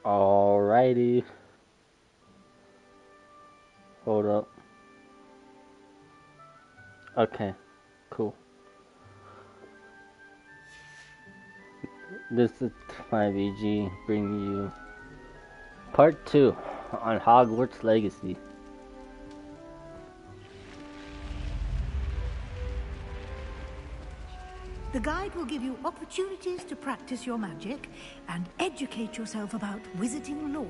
Alrighty. Hold up. Okay, cool. This is my VG bringing you part 2 on Hogwarts Legacy. The guide will give you opportunities to practice your magic and educate yourself about wizarding lore.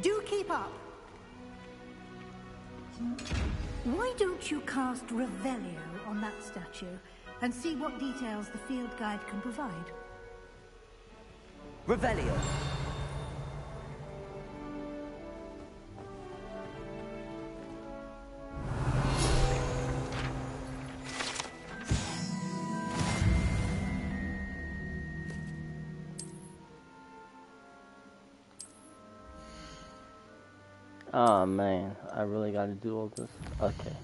Do keep up! Why don't you cast Revelio on that statue and see what details the field guide can provide? Revelio. Oh man, I really gotta do all this. Okay.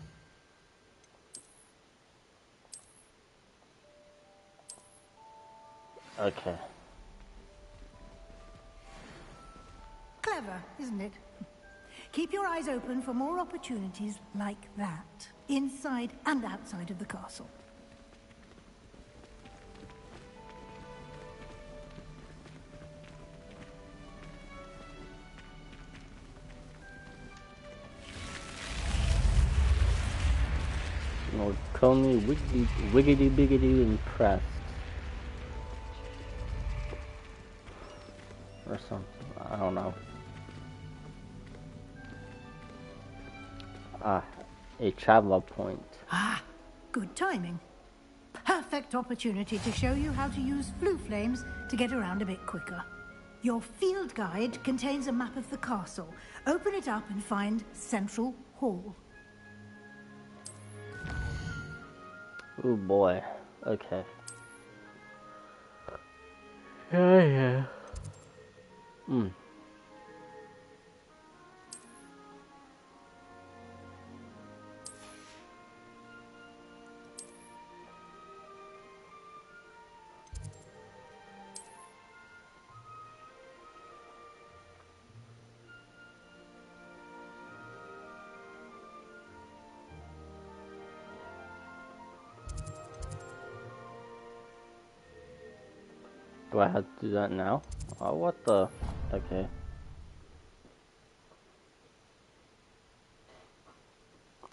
Okay. Clever, isn't it? Keep your eyes open for more opportunities like that, inside and outside of the castle. No, call me wiggity biggity impressed. Or something. I don't know. Ah, a travel point. Ah, good timing. Perfect opportunity to show you how to use flue flames to get around a bit quicker. Your field guide contains a map of the castle. Open it up and find Central Hall. Oh boy. Okay. Yeah. Do I have to do that now? Oh, what the? Okay.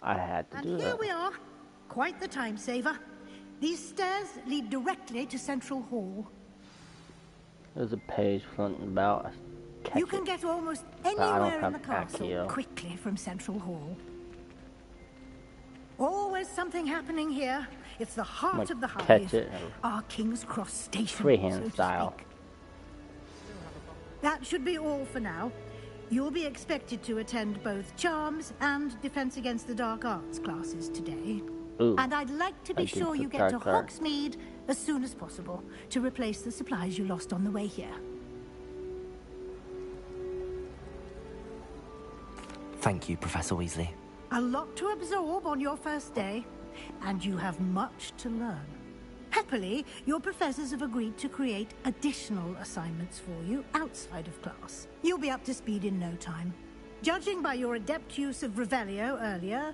I had to do And that. here we are. Quite the time saver. These stairs lead directly to Central Hall. There's a page floating about. You can get almost anywhere in the castle Accio. quickly from Central Hall. Always something happening here. It's the heart of the catch hive. it. Our King's Cross station, Freehand so to style. speak. That should be all for now. You'll be expected to attend both Charms and Defense Against the Dark Arts classes today. Ooh, and I'd like to be sure you get to dark art. Hogsmeade as soon as possible to replace the supplies you lost on the way here. Thank you, Professor Weasley. A lot to absorb on your first day, and you have much to learn. Happily, your professors have agreed to create additional assignments for you outside of class. You'll be up to speed in no time. Judging by your adept use of Revelio earlier,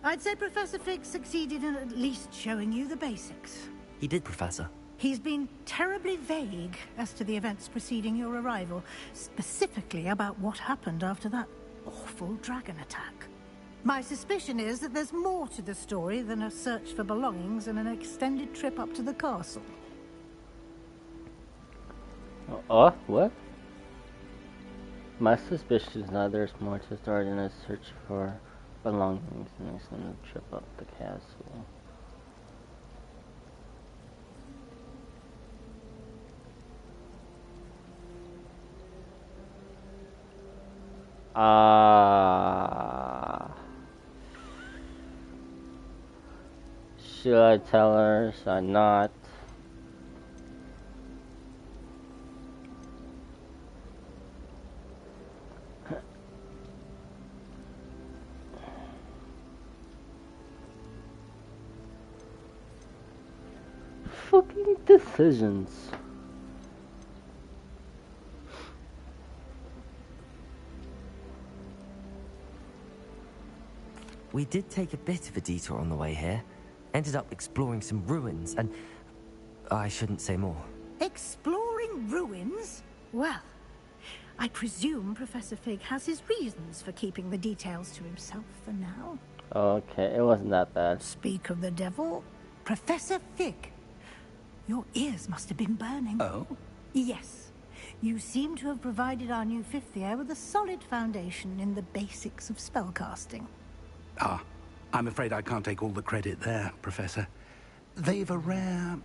I'd say Professor Fig succeeded in at least showing you the basics. He did, Professor. He's been terribly vague as to the events preceding your arrival, specifically about what happened after that awful dragon attack. My suspicion is that there's more to the story than a search for belongings and an extended trip up to the castle. What? My suspicion is that there's more to the story than a search for belongings and an extended trip up the castle. Should I tell her? Should I not? Fucking decisions. We did take a bit of a detour on the way here. Ended up exploring some ruins and... I shouldn't say more. Exploring ruins? Well, I presume Professor Fig has his reasons for keeping the details to himself for now. Okay, it wasn't that bad. Speak of the devil, Professor Fig. Your ears must have been burning. Oh? Yes. You seem to have provided our new fifth year with a solid foundation in the basics of spellcasting. Ah, I'm afraid I can't take all the credit there, Professor. They've a rare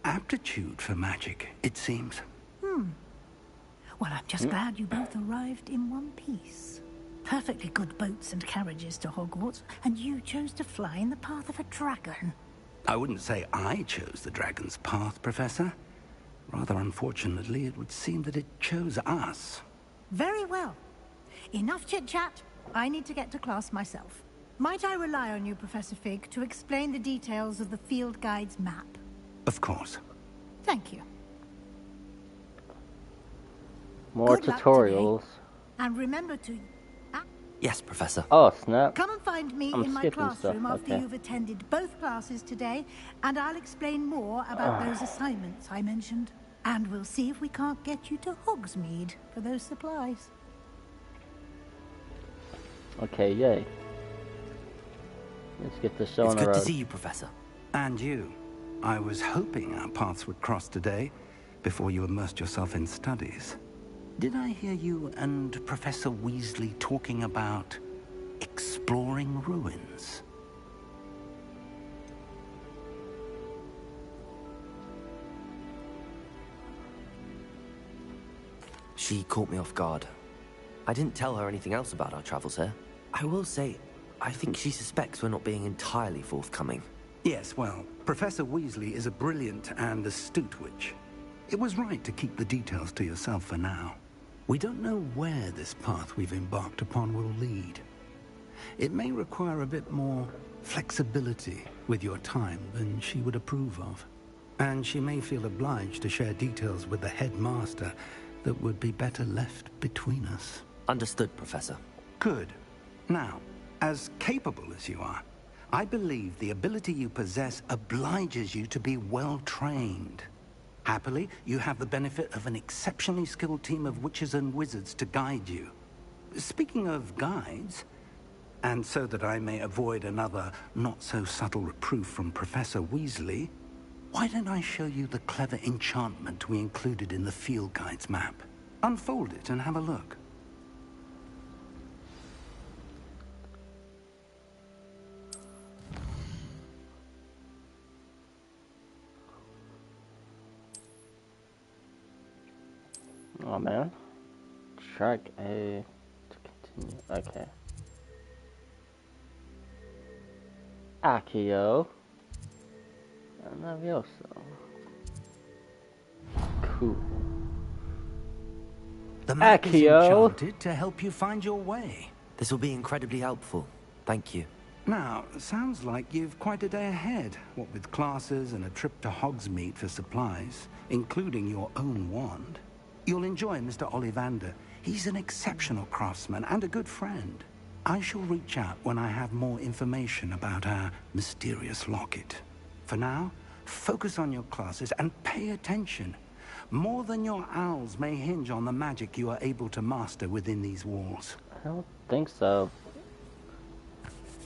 aptitude for magic, it seems. Well, I'm just glad you both arrived in one piece. Perfectly good boats and carriages to Hogwarts, and you chose to fly in the path of a dragon. I wouldn't say I chose the dragon's path, Professor. Rather unfortunately, it would seem that it chose us. Very well. Enough chit-chat. I need to get to class myself. Might I rely on you, Professor Fig, to explain the details of the field guide's map? Of course. Thank you. More Good luck tutorials. today. And remember to... Yes, Professor. Oh, snap. Come and find me I'm in my skipping classroom stuff, after okay. you've attended both classes today, and I'll explain more about those assignments I mentioned. And we'll see if we can't get you to Hogsmeade for those supplies. Okay, yay. Let's get the show It's on the good road. to see you, Professor. And you. I was hoping our paths would cross today, before you immersed yourself in studies. Did I hear you and Professor Weasley talking about exploring ruins? She caught me off guard. I didn't tell her anything else about our travels here. I will say, I think she suspects we're not being entirely forthcoming. Yes, well, Professor Weasley is a brilliant and astute witch. It was right to keep the details to yourself for now. We don't know where this path we've embarked upon will lead. It may require a bit more flexibility with your time than she would approve of. And she may feel obliged to share details with the headmaster that would be better left between us. Understood, Professor. Good. Now, as capable as you are, I believe the ability you possess obliges you to be well trained. Happily, you have the benefit of an exceptionally skilled team of witches and wizards to guide you. Speaking of guides, and so that I may avoid another not-so-subtle reproof from Professor Weasley, why don't I show you the clever enchantment we included in the field guide's map? Unfold it and have a look. Oh man. Track A to continue. Okay. Accio. And Levioso. Cool. The map is Accio. enchanted to help you find your way. This will be incredibly helpful. Thank you. Now, sounds like you've quite a day ahead, what with classes and a trip to Hogsmeade for supplies, including your own wand. You'll enjoy Mr. Ollivander. He's an exceptional craftsman and a good friend. I shall reach out when I have more information about our mysterious locket. For now, focus on your classes and pay attention. More than your owls may hinge on the magic you are able to master within these walls. I don't think so.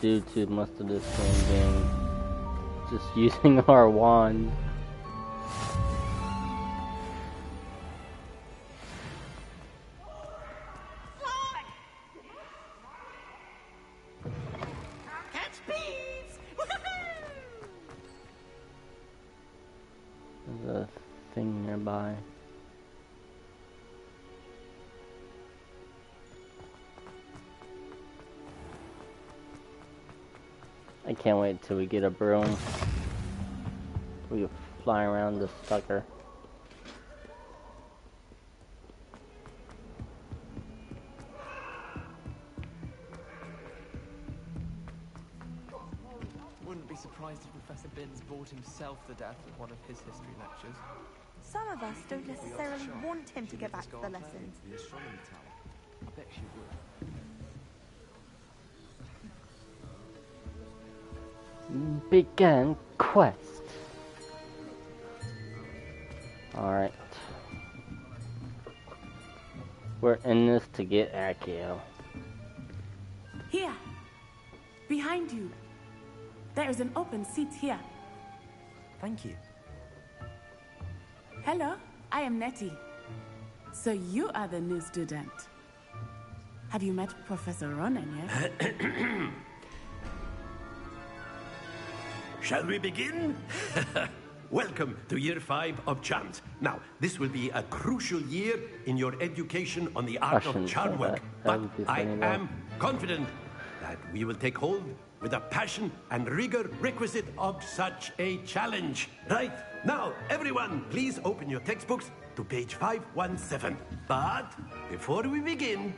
Due to most of this game being just using our wand. There's a thing nearby. I can't wait till we get a broom. We can fly around this sucker. Wouldn't be surprised if Professor Binns bored himself to death at one of his history lectures. Some of us don't necessarily want him to get back to the lessons. The astronomy tower. I bet she would. Begin quest. Alright. We're in this to get Akio. Here. Behind you. There is an open seat here. Thank you. Hello, I am Nettie. So you are the new student. Have you met Professor Ronan yet? Shall we begin? Welcome to Year 5 of Charms. Now, this will be a crucial year in your education on the art of charm work. But I am confident that we will take hold with the passion and rigor requisite of such a challenge. Right, now, everyone, please open your textbooks to page 517. But before we begin,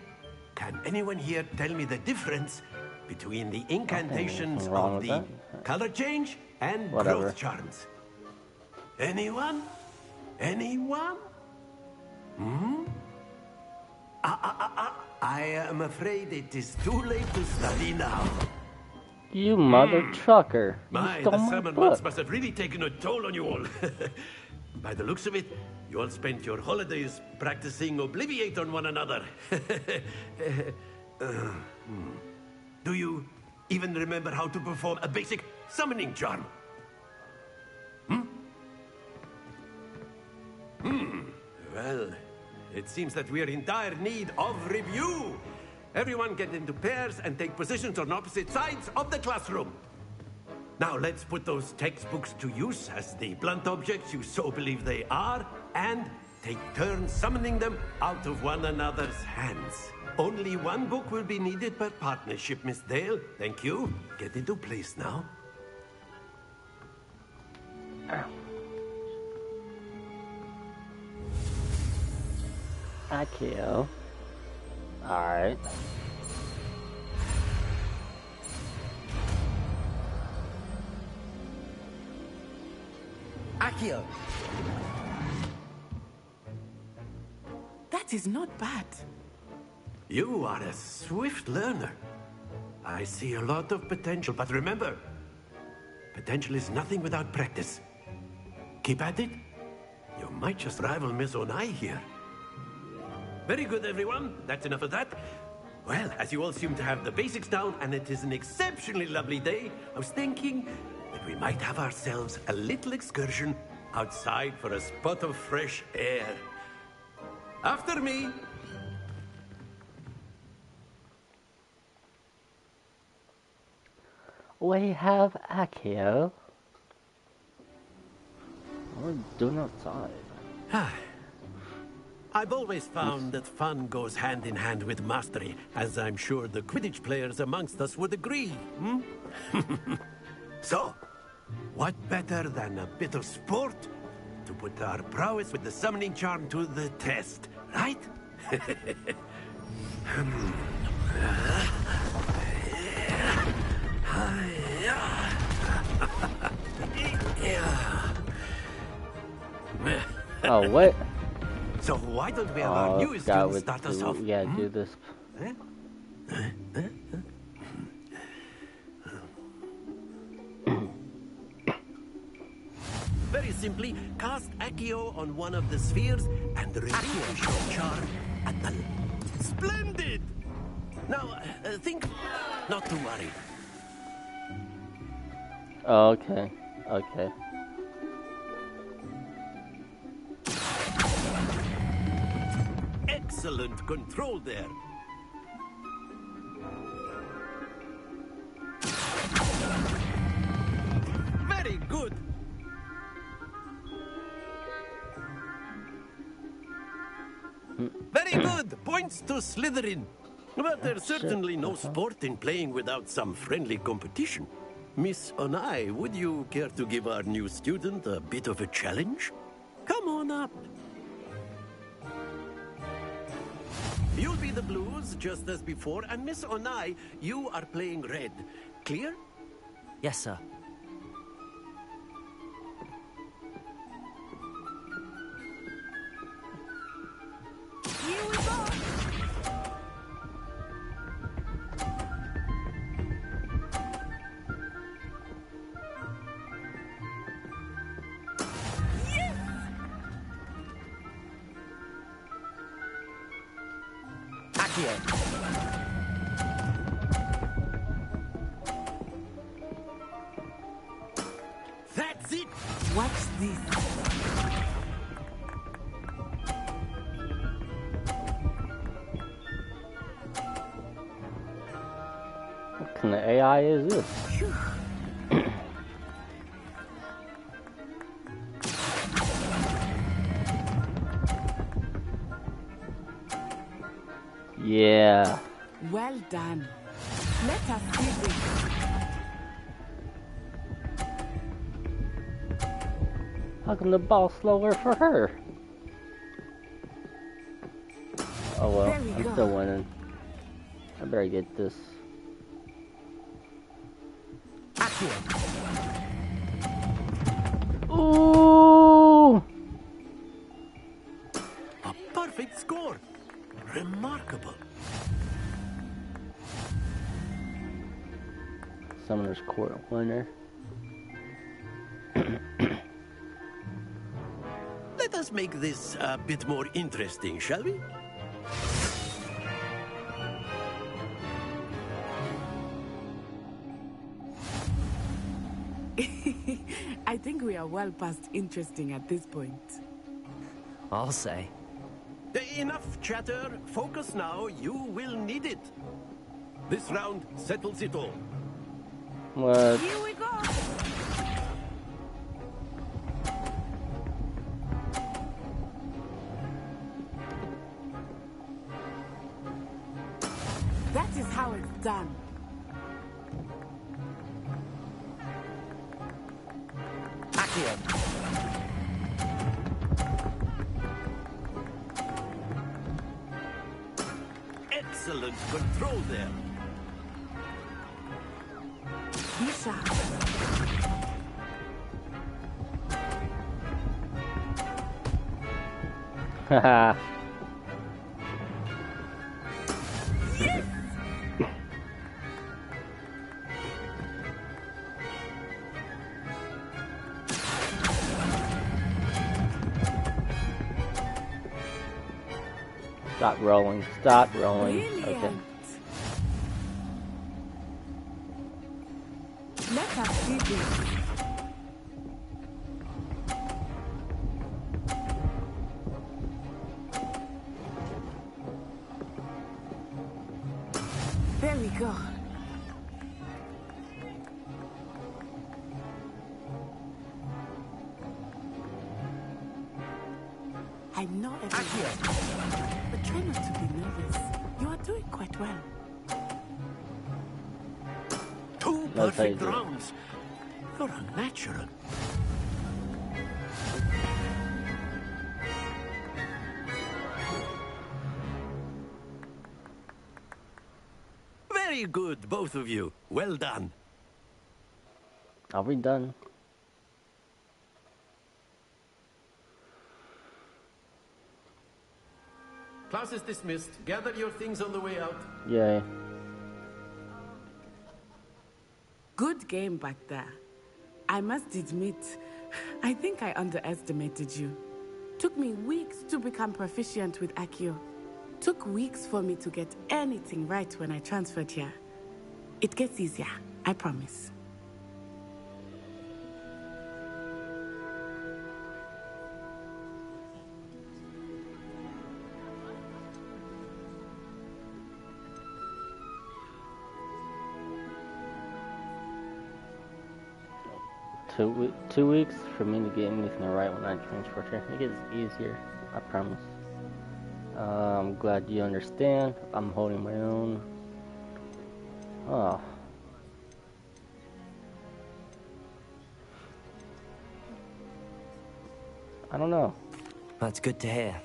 can anyone here tell me the difference between the incantations of the color change and growth charms? Anyone? Anyone? I am afraid it is too late to study now. You mother trucker. The summer months must have really taken a toll on you all. By the looks of it, you all spent your holidays practicing Obliviate on one another. Do you even remember how to perform a basic summoning charm? Well, it seems that we are in dire need of review. Everyone get into pairs and take positions on opposite sides of the classroom. Now let's put those textbooks to use as the blunt objects you so believe they are, and take turns summoning them out of one another's hands. Only one book will be needed per partnership, Miss Dale. Thank you. Get into place now. Akio. Alright. Akio! That is not bad. You are a swift learner. I see a lot of potential, but remember, potential is nothing without practice. Keep at it. You might just rival Miss Onai here. Very good, everyone. That's enough of that. Well, as you all seem to have the basics down, and it is an exceptionally lovely day, I was thinking that we might have ourselves a little excursion outside for a spot of fresh air. After me. We have Akio. We're doing outside. I've always found that fun goes hand in hand with mastery, as I'm sure the Quidditch players amongst us would agree. So, what better than a bit of sport to put our prowess with the summoning charm to the test, right? Oh, what? So why don't we have our newest student start us off? Yeah, do this. Very simply, cast Accio on one of the spheres and relinquish your charm at the... Splendid! Now, think... Not to worry. Okay, okay. Excellent control there. Very good. Very good. Points to Slytherin. But there's certainly no sport in playing without some friendly competition. Miss Onai, would you care to give our new student a bit of a challenge? Come on up. You'll be the blues, just as before, and Miss Onai, you are playing red. Clear? Yes, sir. Here we go. Accio. That's it! Watch this. What kind of AI is this? Yeah. Well done. Let us see this. How come the ball's slower for her? Oh well, There we I'm go. still winning. I better get this. Accio. Ooh! A perfect score! Remarkable. Summoner's Court winner. Let us make this a bit more interesting, shall we? I think we are well past interesting at this point. I'll say. Enough chatter. Focus now. You will need it. This round settles it all. What? Here we go. That is how it's done. Accio. Excellent control there. Be sharp. Haha. Stop rolling. Stop rolling. Brilliant. Okay. Let us see this. There we go. I know everything, but try not to be nervous. You are doing quite well. Two That's how you perfect do it. rounds. You're a natural. Very good, both of you. Well done. Are we done? Class is dismissed. Gather your things on the way out. Yay. Good game back there. I must admit, I think I underestimated you. Took me weeks to become proficient with Accio. Took weeks for me to get anything right when I transferred here. It gets easier, I promise. Two weeks for me to get anything right when I transfer here. It gets easier, I promise. I'm glad you understand. I'm holding my own. Oh. I don't know. That's good to hear.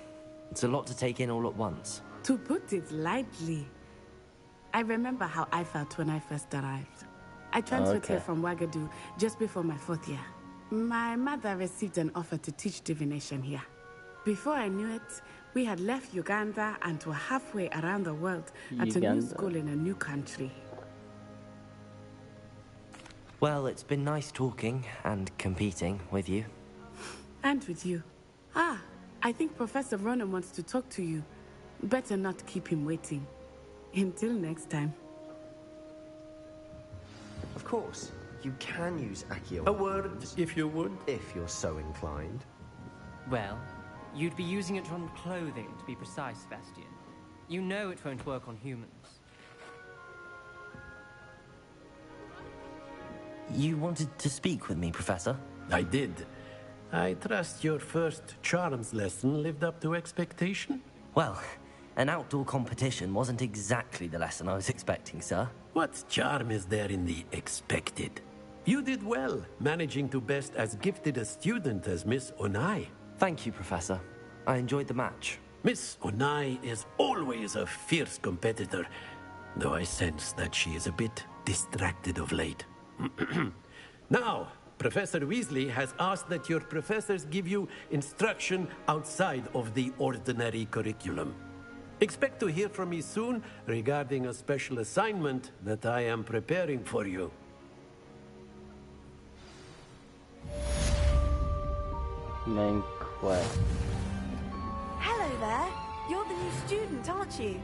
It's a lot to take in all at once. To put it lightly, I remember how I felt when I first arrived. I transferred here from Wagadu just before my 4th year. My mother received an offer to teach divination here. Before I knew it, we had left Uganda and were halfway around the world at a new school in a new country. Well, it's been nice talking and competing with you. And with you. Ah, I think Professor Ronan wants to talk to you. Better not keep him waiting. Until next time. Of course, you can use Accio. A word, if you would. If you're so inclined. Well, you'd be using it on clothing, to be precise, Sebastian. You know it won't work on humans. You wanted to speak with me, Professor? I did. I trust your first charms lesson lived up to expectation? Well, an outdoor competition wasn't exactly the lesson I was expecting, sir. What charm is there in the expected? You did well, managing to best as gifted a student as Miss Onai. Thank you, Professor. I enjoyed the match. Miss Onai is always a fierce competitor, though I sense that she is a bit distracted of late. Now, Professor Weasley has asked that your professors give you instruction outside of the ordinary curriculum. Expect to hear from me soon regarding a special assignment that I am preparing for you. Main quest. Hello there. You're the new student, aren't you?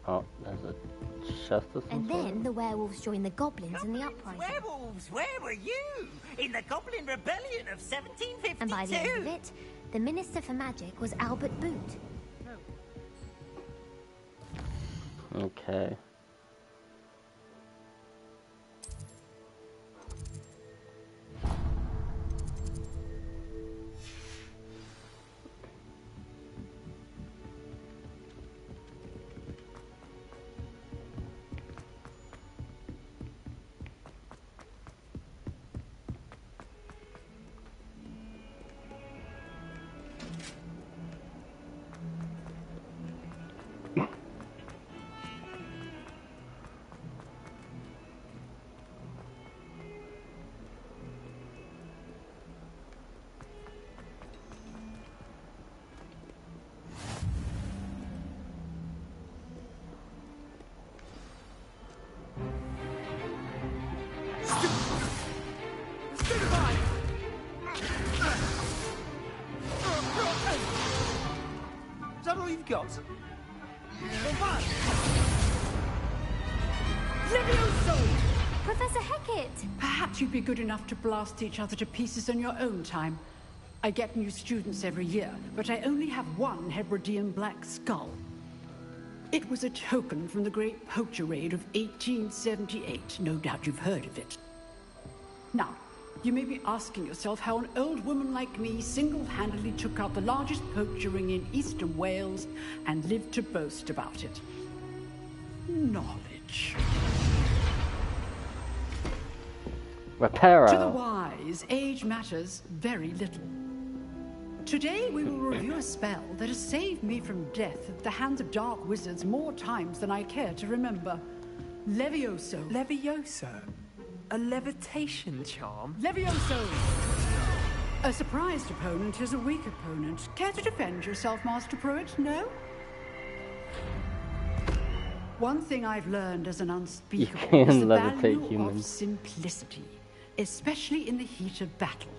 Oh, there's a chest or And something. then the werewolves joined the goblins in the uprising. Werewolves, where were you? In the Goblin Rebellion of 1752. And by the end of it, the Minister for Magic was Albert Boot. Okay. Is that all you've got? Professor Hecat! Perhaps you'd be good enough to blast each other to pieces on your own time. I get new students every year, but I only have one Hebridean black skull. It was a token from the Great Poacher Raid of 1878. No doubt you've heard of it. Now, you may be asking yourself how an old woman like me single-handedly took out the largest poacher ring in eastern Wales and lived to boast about it. Knowledge. Reparo. To the wise, age matters very little. Today we will review a spell that has saved me from death at the hands of dark wizards more times than I care to remember. Levioso. Levioso? A levitation charm? Levioso! A surprised opponent is a weak opponent. Care to defend yourself, Master Pruitt? No? One thing I've learned as an unspeakable is the value of simplicity, especially in the heat of battle.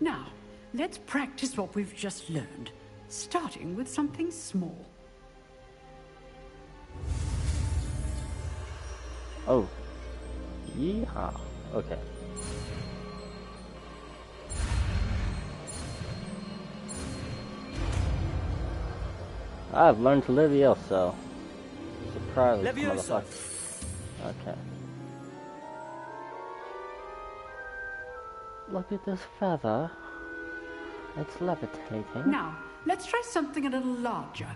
Now, let's practice what we've just learned, starting with something small. Oh. Yeehaw. Okay. I've learned to Levioso. Surprise, motherfucker. Okay. Look at this feather. It's levitating. Now, let's try something a little larger.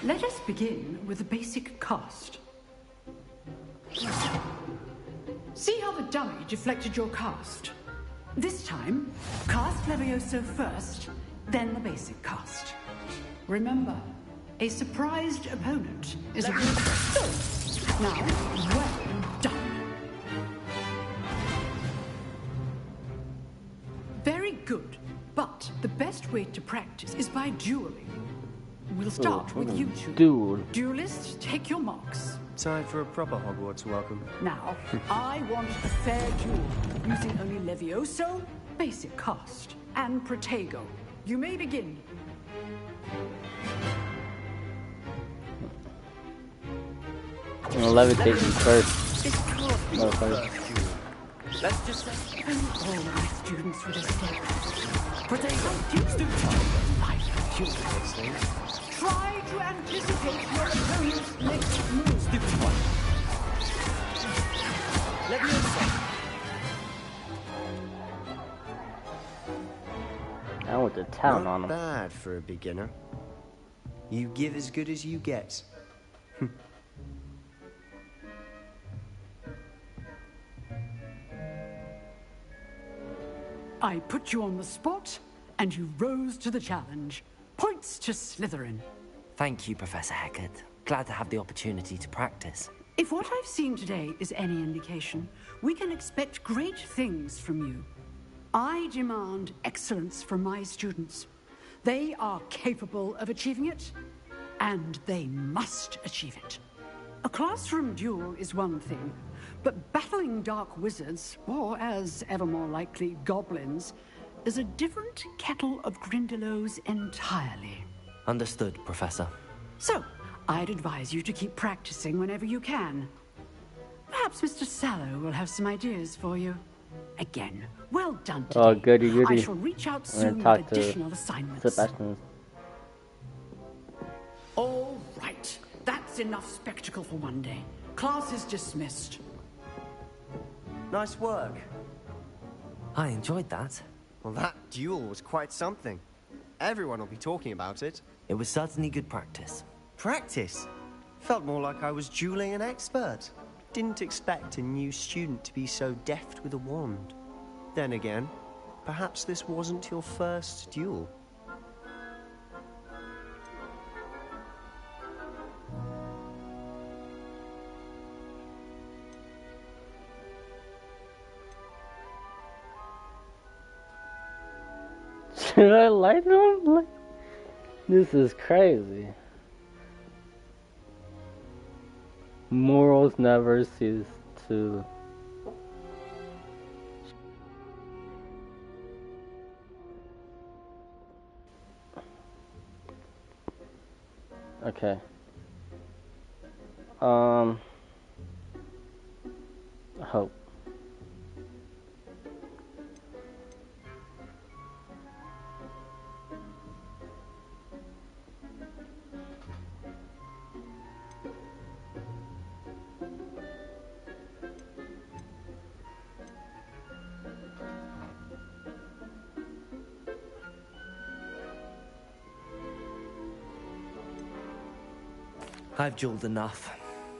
Let us begin with the basic cast. See how the dummy deflected your cast? This time, cast Levioso first, then the basic cast. Remember, a surprised opponent is a... Now, well done. good. But the best way to practice is by dueling. We'll start with you two. Duel. Duelists, take your marks. Time for a proper Hogwarts welcome. Now, I want a fair duel, using only Levioso, basic cast, and Protego. You may begin. I'm gonna levitate you first. Let's just And all my students for this day. Protego, use the try to anticipate your opponent's next move. Stupid one. Leviosa. I went to town on him. Not bad for a beginner. You give as good as you get. I put you on the spot, and you rose to the challenge. Points to Slytherin. Thank you, Professor Hecat. Glad to have the opportunity to practice. If what I've seen today is any indication, we can expect great things from you. I demand excellence from my students. They are capable of achieving it, and they must achieve it. A classroom duel is one thing, but battling dark wizards, or as ever more likely, goblins, is a different kettle of Grindylows entirely. Understood, Professor. So, I'd advise you to keep practicing whenever you can. Perhaps Mr. Sallow will have some ideas for you. Again, well done today. Oh, goody, goody. I shall reach out soon with additional assignments. Sebastian. All right. That's enough spectacle for one day. Class is dismissed. Nice work. I enjoyed that. Well, that duel was quite something. Everyone will be talking about it. It was certainly good practice. Practice? Felt more like I was dueling an expert. Didn't expect a new student to be so deft with a wand. Then again, perhaps this wasn't your first duel. Should I light them? Like, this is crazy. Morals never cease to. Okay. Hope. I've dueled enough.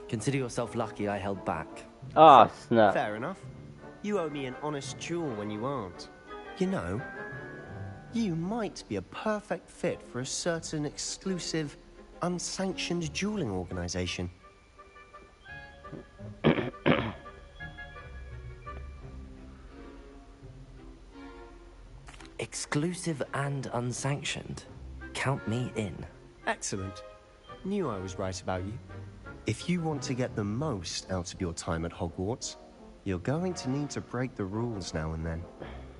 Consider yourself lucky I held back. Ah, snap. Fair enough. You owe me an honest duel when you aren't. You know, you might be a perfect fit for a certain exclusive, unsanctioned dueling organization. Exclusive and unsanctioned. Count me in. Excellent. Knew I was right about you. If you want to get the most out of your time at Hogwarts, you're going to need to break the rules now and then.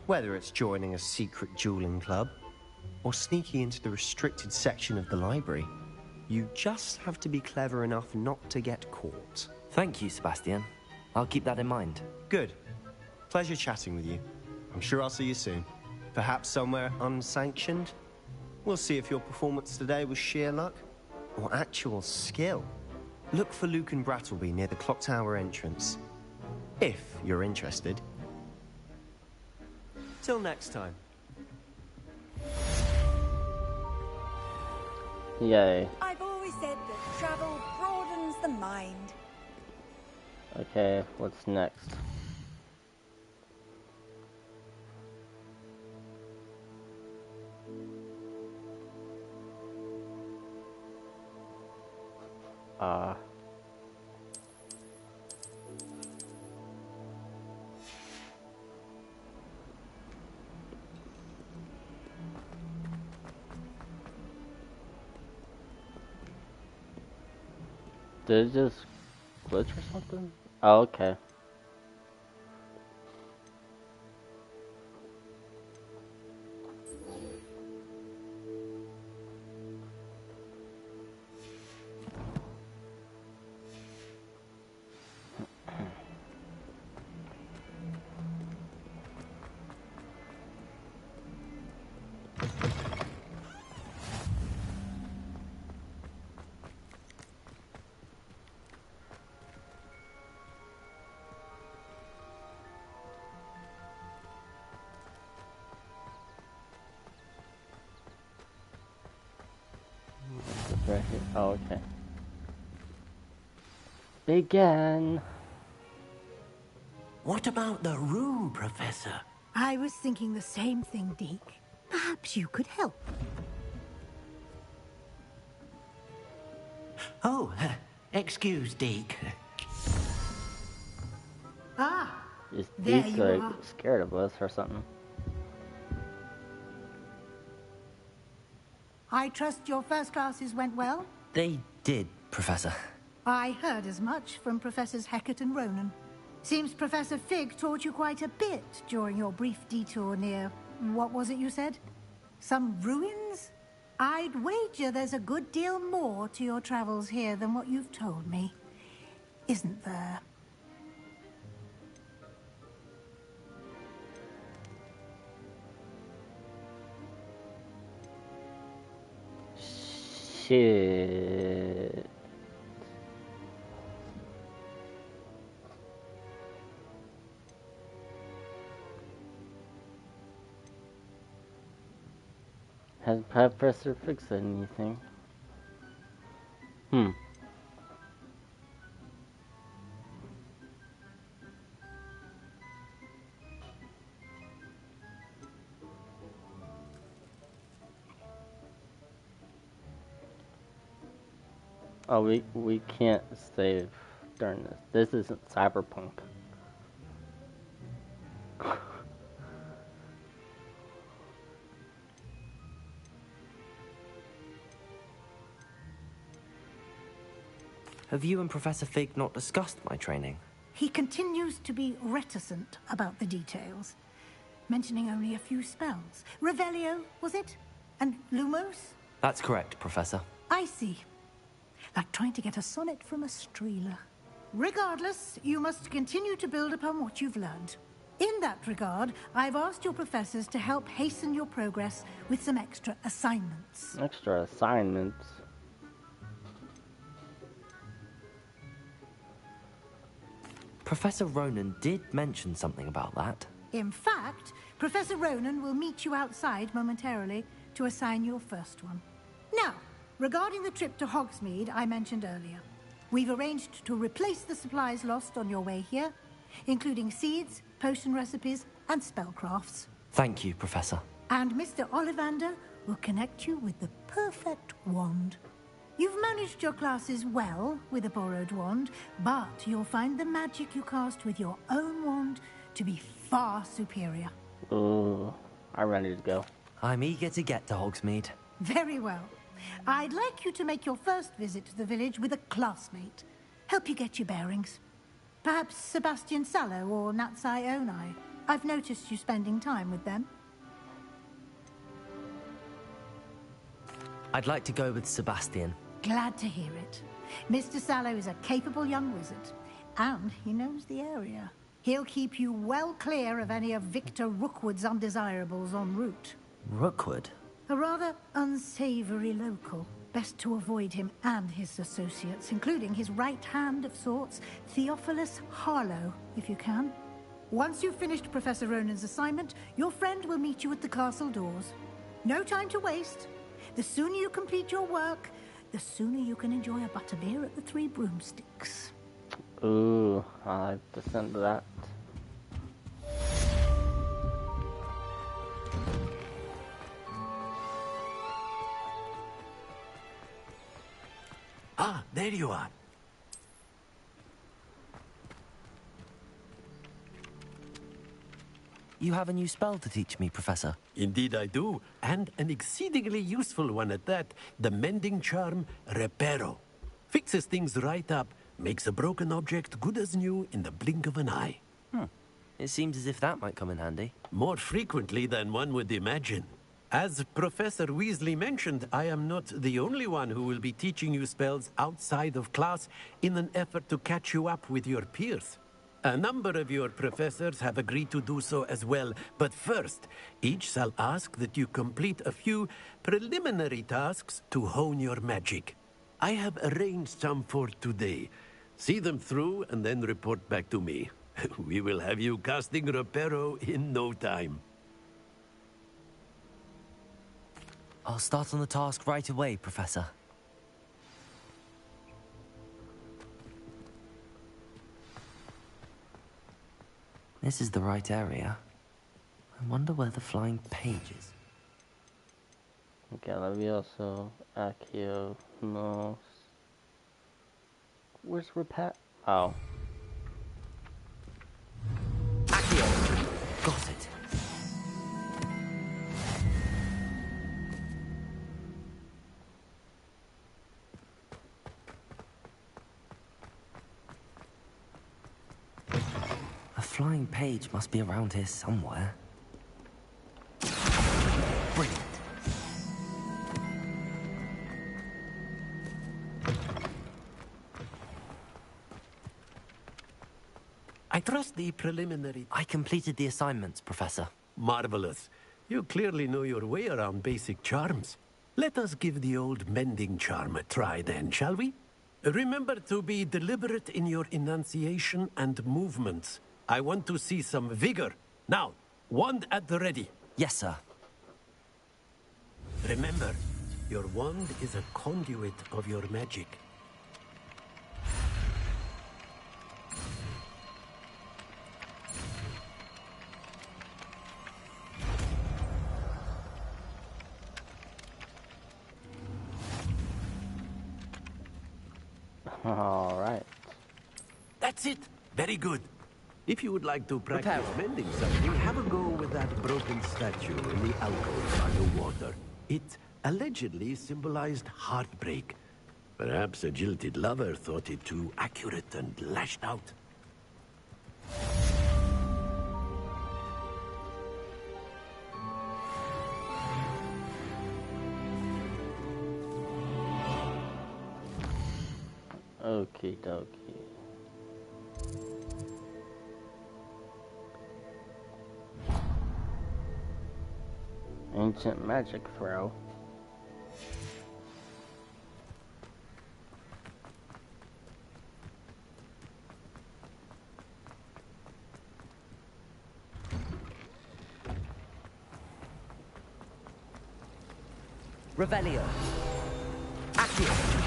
Whether it's joining a secret dueling club, or sneaking into the restricted section of the library, you just have to be clever enough not to get caught. Thank you, Sebastian. I'll keep that in mind. Good. Pleasure chatting with you. I'm sure I'll see you soon. Perhaps somewhere unsanctioned? We'll see if your performance today was sheer luck or actual skill. Look for Luke and Brattleby near the clock tower entrance, if you're interested. Till next time. Yay. I've always said that travel broadens the mind. Okay, what's next? Did it just glitch or something? Oh, okay. Right here. Oh, okay. Begin. What about the room, Professor? I was thinking the same thing, Deke. Perhaps you could help. Oh, excuse, Deke. Ah, Is there Deke you like are. scared of us or something? I trust your first classes went well? They did, Professor. I heard as much from Professors Hecat and Ronan. Seems Professor Fig taught you quite a bit during your brief detour near... what was it you said? Some ruins? I'd wager there's a good deal more to your travels here than what you've told me. Isn't there? Shit. Has Professor fixed anything? Oh, we can't save during this. This isn't cyberpunk. Have you and Professor Fig not discussed my training? He continues to be reticent about the details, mentioning only a few spells. Revelio, was it? And Lumos? That's correct, Professor. I see. Like trying to get a sonnet from a streeler. Regardless, you must continue to build upon what you've learned. In that regard, I've asked your professors to help hasten your progress with some extra assignments. Extra assignments? Professor Ronan did mention something about that. In fact, Professor Ronan will meet you outside momentarily to assign your first one. Now, regarding the trip to Hogsmeade I mentioned earlier, we've arranged to replace the supplies lost on your way here, including seeds, potion recipes, and spellcrafts. Thank you, Professor. And Mr. Ollivander will connect you with the perfect wand. You've managed your classes well with a borrowed wand, but you'll find the magic you cast with your own wand to be far superior. Ooh, I'm ready to go. I'm eager to get to Hogsmeade. Very well. I'd like you to make your first visit to the village with a classmate. Help you get your bearings. Perhaps Sebastian Sallow or Natsai Onai. I've noticed you spending time with them. I'd like to go with Sebastian. Glad to hear it. Mr. Sallow is a capable young wizard, and he knows the area. He'll keep you well clear of any of Victor Rookwood's undesirables en route. Rookwood? A rather unsavory local. Best to avoid him and his associates, including his right hand of sorts, Theophilus Harlow, if you can. Once you've finished Professor Ronan's assignment, your friend will meet you at the castle doors. No time to waste. The sooner you complete your work, the sooner you can enjoy a butterbeer at the Three Broomsticks. Ooh, I have to send that. Ah, there you are. You have a new spell to teach me, Professor. Indeed I do, and an exceedingly useful one at that. The mending charm, Reparo. Fixes things right up, makes a broken object good as new in the blink of an eye. It seems as if that might come in handy. More frequently than one would imagine. As Professor Weasley mentioned, I am not the only one who will be teaching you spells outside of class in an effort to catch you up with your peers. A number of your professors have agreed to do so as well, but first, each shall ask that you complete a few preliminary tasks to hone your magic. I have arranged some for today. See them through and then report back to me. We will have you casting Reparo in no time. I'll start on the task right away, Professor. This is the right area. I wonder where the flying page is. Okay, Levioso, Accio, no. Where's Repat? Oh. Accio! Got it. A flying page must be around here somewhere. Brilliant. I trust the preliminary... I completed the assignments, Professor. Marvelous. You clearly know your way around basic charms. Let us give the old mending charm a try then, shall we? Remember to be deliberate in your enunciation and movements. I want to see some vigor. Now, wand at the ready. Yes, sir. Remember, your wand is a conduit of your magic. All right. That's it. Very good. If you would like to practice mending something, have a go with that broken statue in the alcove by the water. It allegedly symbolized heartbreak. Perhaps a jilted lover thought it too accurate and lashed out. Okie dokie. Ancient magic throw. Revelio. Accio.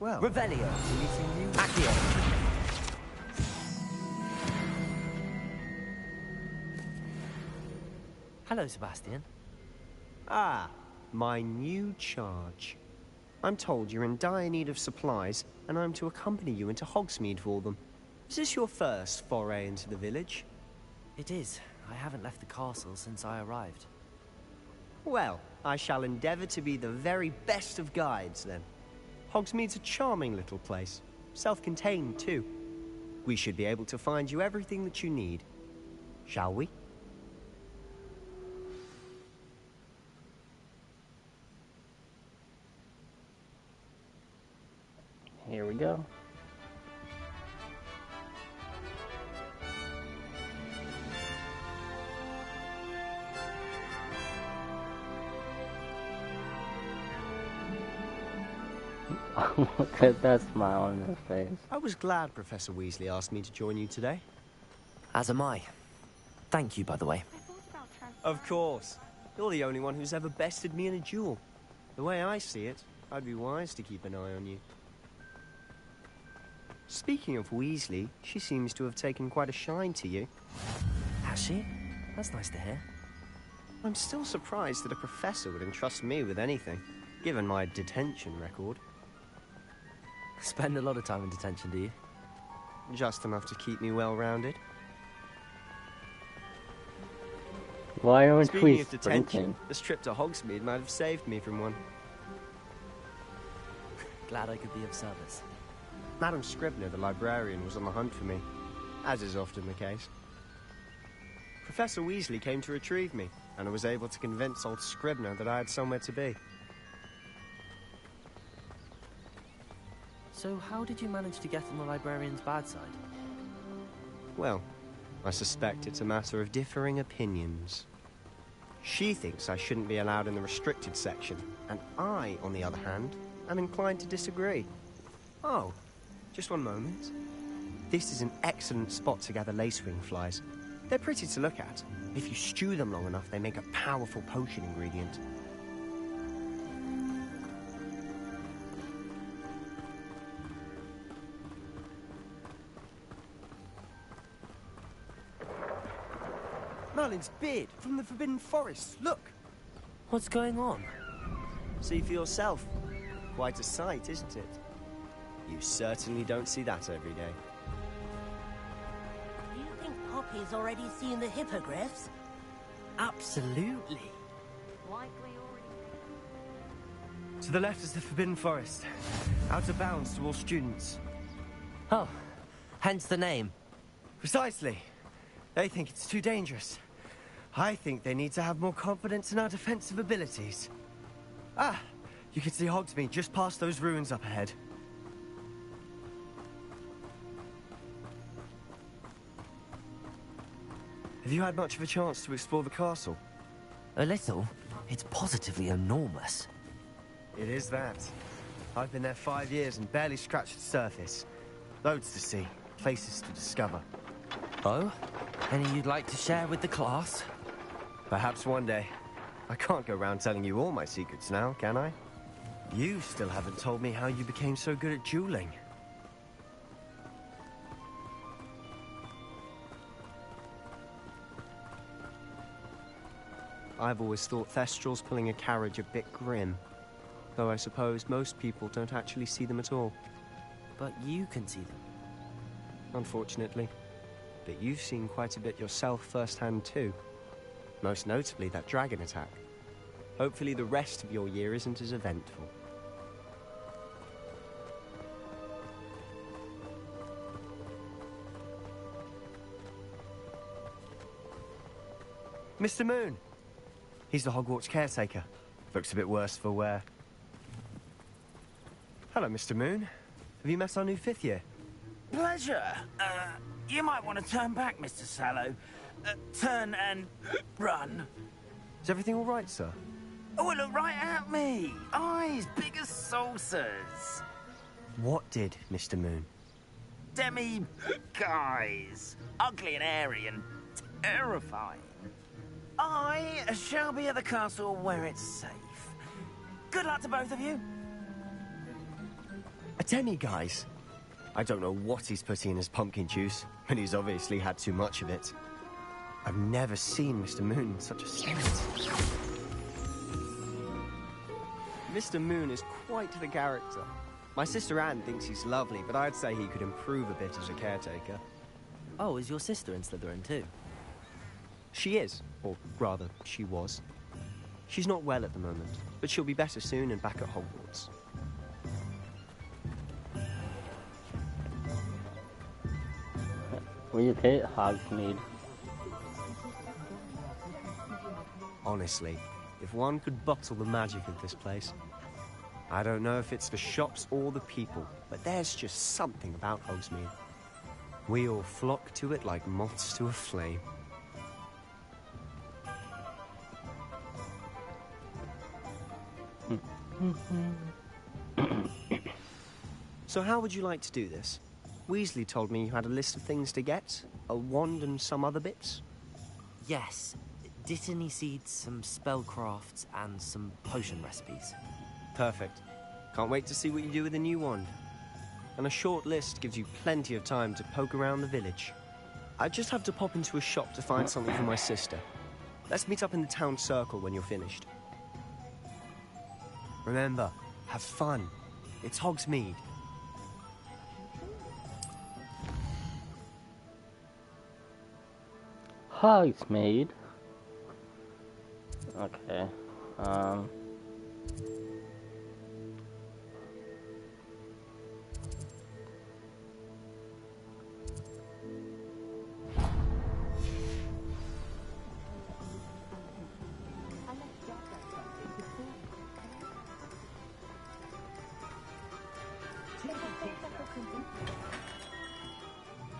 Well, Revelio. Accio. Hello, Sebastian. Ah, my new charge. I'm told you're in dire need of supplies, and I'm to accompany you into Hogsmeade for them. Is this your first foray into the village? It is. I haven't left the castle since I arrived. Well, I shall endeavor to be the very best of guides, then. Hogsmeade's a charming little place. Self-contained, too. We should be able to find you everything that you need. Shall we? Here we go. Look at that smile on his face. I was glad Professor Weasley asked me to join you today. As am I. Thank you, by the way. Of course. You're the only one who's ever bested me in a duel. The way I see it, I'd be wise to keep an eye on you. Speaking of Weasley, she seems to have taken quite a shine to you. Has Has she? That's nice to hear. I'm still surprised that a professor would entrust me with anything, given my detention record. Spend a lot of time in detention, do you? Just enough to keep me well-rounded. Why aren't Speaking we of detention, sprinting? this trip to Hogsmeade might have saved me from one. Glad I could be of service. Madam Scribner, the librarian, was on the hunt for me, as is often the case. Professor Weasley came to retrieve me, and I was able to convince old Scribner that I had somewhere to be. So how did you manage to get on the librarian's bad side? Well, I suspect it's a matter of differing opinions. She thinks I shouldn't be allowed in the restricted section, and I, on the other hand, am inclined to disagree. Oh, just one moment. This is an excellent spot to gather lacewing flies. They're pretty to look at. If you stew them long enough, they make a powerful potion ingredient. Merlin's beard from the Forbidden Forest. Look! What's going on? See for yourself. Quite a sight, isn't it? You certainly don't see that every day. Do you think Poppy's already seen the hippogriffs? Absolutely. Likely already. To the left is the Forbidden Forest. Out of bounds to all students. Oh, hence the name. Precisely. They think it's too dangerous. I think they need to have more confidence in our defensive abilities. Ah, you can see Hogsmeade just past those ruins up ahead. Have you had much of a chance to explore the castle? A little. It's positively enormous. It is that. I've been there 5 years and barely scratched the surface. Loads to see, places to discover. Oh? Any you'd like to share with the class? Perhaps one day. I can't go around telling you all my secrets now, can I? You still haven't told me how you became so good at dueling. I've always thought Thestrals pulling a carriage a bit grim. Though I suppose most people don't actually see them at all. But you can see them. Unfortunately. But you've seen quite a bit yourself firsthand too. Most notably that dragon attack. Hopefully the rest of your year isn't as eventful. Mr. Moon! He's the Hogwarts caretaker. Looks a bit worse for wear. Hello, Mr. Moon. Have you met our new 5th year? Pleasure. You might want to turn back, Mr. Sallow. Turn and run. Is everything all right, sir? Oh, look right at me. Eyes big as saucers. What did, Mr. Moon? Guys. Ugly and airy and terrifying. I shall be at the castle where it's safe. Good luck to both of you. A demi-guise? I don't know what he's putting in his pumpkin juice, but he's obviously had too much of it. I've never seen Mr. Moon in such a state. Mr. Moon is quite the character. My sister Anne thinks he's lovely, but I'd say he could improve a bit as a caretaker. Oh, is your sister in Slytherin too? She is, or rather, she was. She's not well at the moment, but she'll be better soon and back at Hogwarts. Will you hit Hogsmeade? Honestly, if one could bottle the magic of this place. I don't know if it's the shops or the people, but there's just something about Hogsmeade. We all flock to it like moths to a flame. So how would you like to do this? Weasley told me you had a list of things to get, a wand and some other bits. Yes. Dittany seeds, some spellcrafts, and some potion recipes. Perfect. Can't wait to see what you do with the new wand. And a short list gives you plenty of time to poke around the village. I just have to pop into a shop to find something for my sister. Let's meet up in the town circle when you're finished. Remember, have fun. It's Hogsmeade. Hogsmeade. Okay.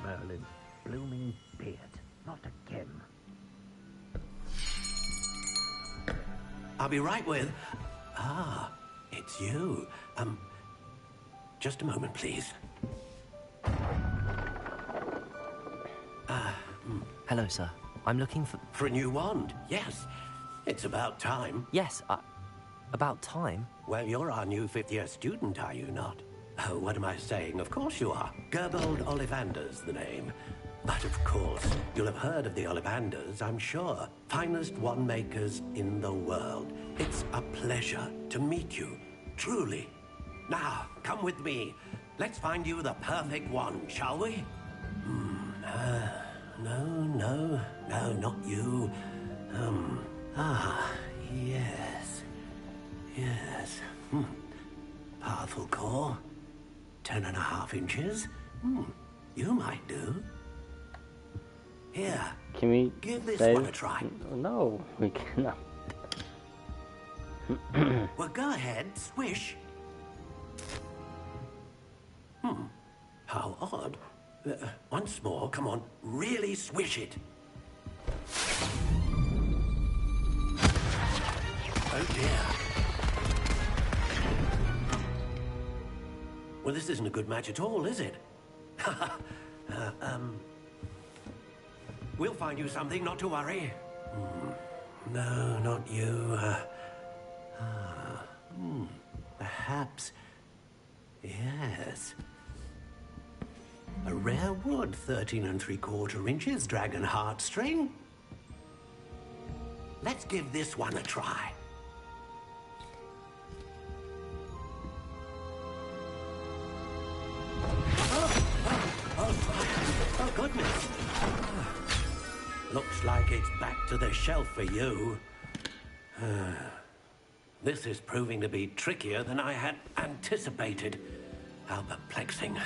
Merlin, blooming beard, not again. I'll be right with... Ah, it's you. Just a moment, please. Hello, sir. I'm looking for... For a new wand, yes. It's about time. Yes, about time? Well, you're our new fifth-year student, are you not? Oh, what am I saying? Of course you are. Gerbold Ollivander's the name. But of course, you'll have heard of the Ollivanders, I'm sure. Finest wand makers in the world. It's a pleasure to meet you, truly. Now, come with me. Let's find you the perfect wand, shall we? No, not you. Yes. Yes. Powerful core. 10.5 inches. You might do. Here. Can we give this save? one a try? No, we cannot. Well, go ahead, swish. How odd. Once more, come on, really swish it. Oh dear. Well, this isn't a good match at all, is it? We'll find you something, not to worry. No, not you. Perhaps. Yes. A rare wood, 13 3/4 inches, dragon heartstring. Let's give this one a try. Oh, goodness. Looks like it's back to the shelf for you. This is proving to be trickier than I had anticipated. How perplexing.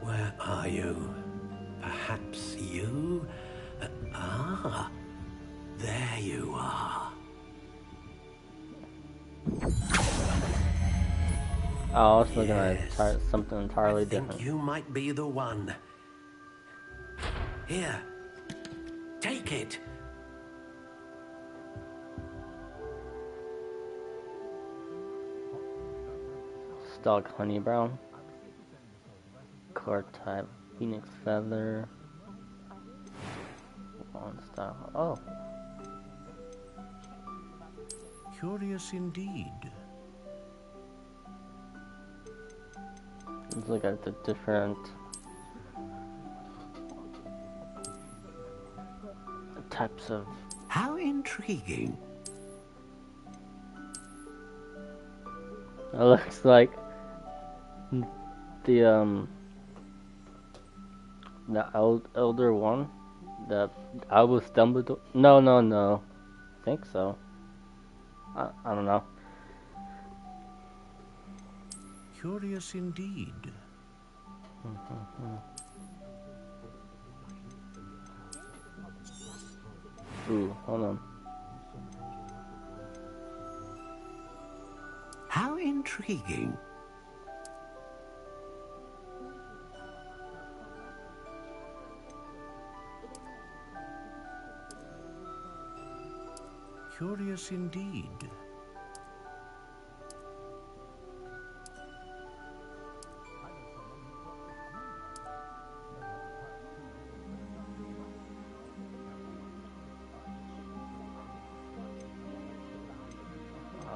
Where are you? Perhaps you? There you are. Oh, I was looking at something entirely different. You might be the one. Here, take it. Stalk honey brown. Core type phoenix feather. Wand style. Oh. Curious indeed. Let's look at the different types of... How intriguing. It looks like the elder one, the Albus Dumbledore. No. I think so. I don't know. Curious indeed. Ooh, hold on. How intriguing. Curious indeed.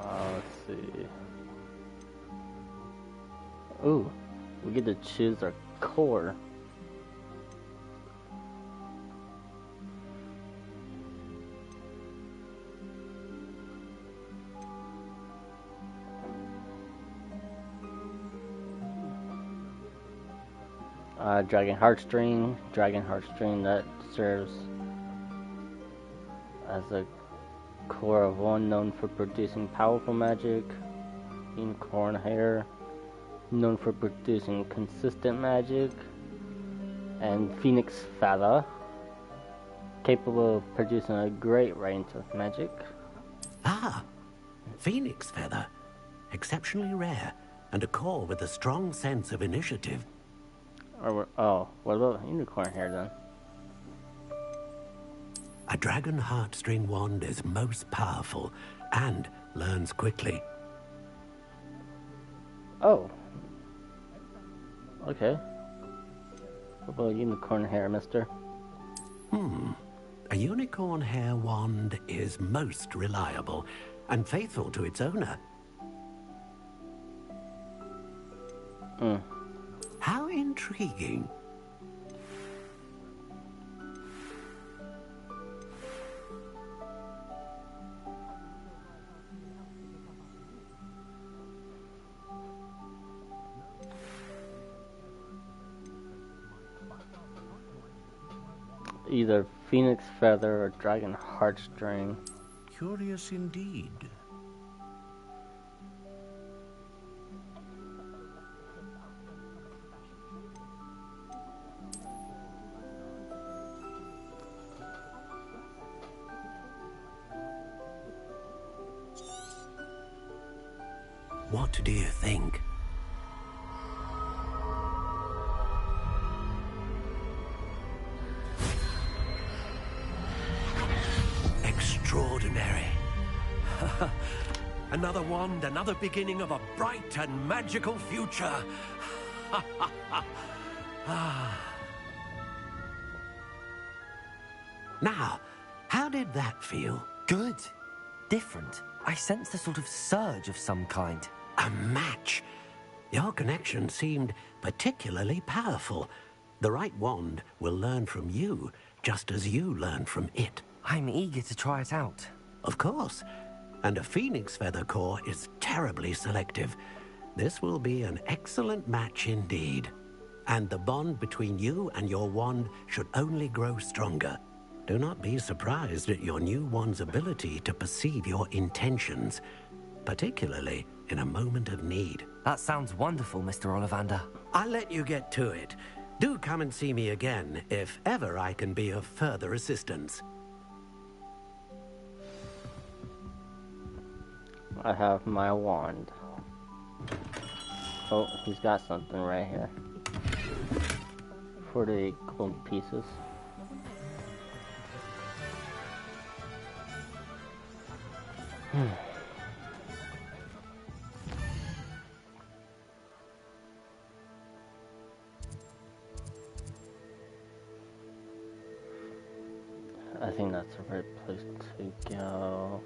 Let's see. Ooh, we get to choose our core. Dragon Heartstring that serves as a core of one known for producing powerful magic. Unicorn Hair, known for producing consistent magic. And Phoenix Feather, capable of producing a great range of magic. Ah, Phoenix Feather. Exceptionally rare, and a core with a strong sense of initiative. Oh, what about Unicorn Hair then? A Dragon Heartstring wand is most powerful and learns quickly. Oh. Okay. What about Unicorn Hair, mister? A Unicorn Hair wand is most reliable and faithful to its owner. How intriguing. Either Phoenix Feather or Dragon Heartstring. Curious indeed. What do you think? Extraordinary. Another wand, another beginning of a bright and magical future. Now, how did that feel? Good. Different. I sensed a sort of surge of some kind. A match. Your connection seemed particularly powerful. The right wand will learn from you, just as you learn from it. I'm eager to try it out. Of course. And a Phoenix Feather core is terribly selective. This will be an excellent match indeed. And the bond between you and your wand should only grow stronger. Do not be surprised at your new wand's ability to perceive your intentions, particularly in a moment of need. That sounds wonderful, Mr. Ollivander. I'll let you get to it. Do come and see me again if ever I can be of further assistance. I have my wand. Oh, he's got something right here. 48 gold pieces. I think that's the right place to go.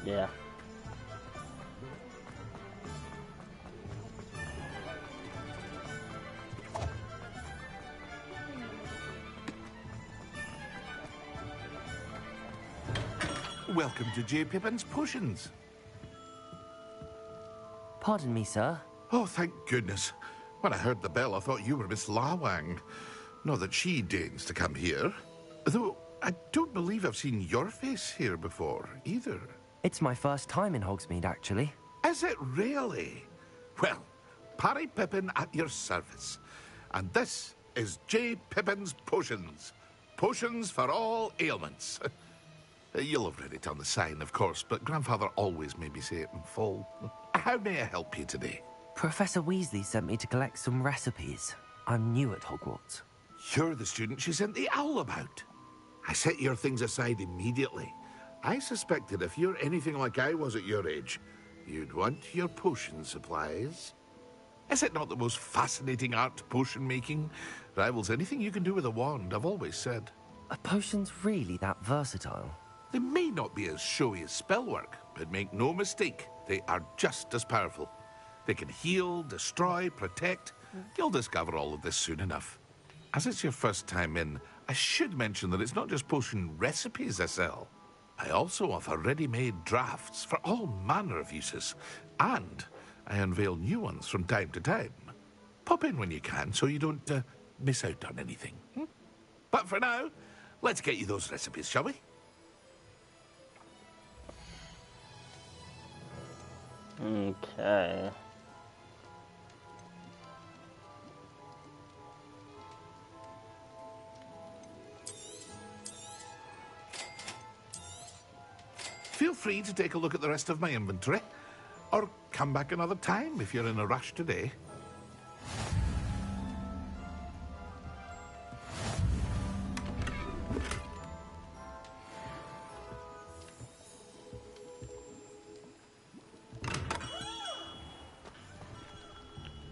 Yeah. Welcome to J. Pippin's Potions. Pardon me, sir. Oh, thank goodness. When I heard the bell, I thought you were Miss Lawang. Not that she deigns to come here. Though, I don't believe I've seen your face here before, either. It's my first time in Hogsmeade, actually. Is it really? Well, Parry Pippin at your service. And this is J. Pippin's Potions. Potions for all ailments. You'll have read it on the sign, of course, but Grandfather always made me say it in full. How may I help you today? Professor Weasley sent me to collect some recipes. I'm new at Hogwarts. You're the student she sent the owl about. I set your things aside immediately. I suspected if you're anything like I was at your age, you'd want your potion supplies. Is it not the most fascinating art, potion making? Rivals anything you can do with a wand, I've always said. Are potions really that versatile? They may not be as showy as spellwork, but make no mistake, they are just as powerful. They can heal, destroy, protect. You'll discover all of this soon enough. As it's your first time in, I should mention that it's not just potion recipes I sell. I also offer ready-made drafts for all manner of uses. And I unveil new ones from time to time. Pop in when you can so you don't miss out on anything. But for now, let's get you those recipes, shall we? Okay. Feel free to take a look at the rest of my inventory, or come back another time if you're in a rush today.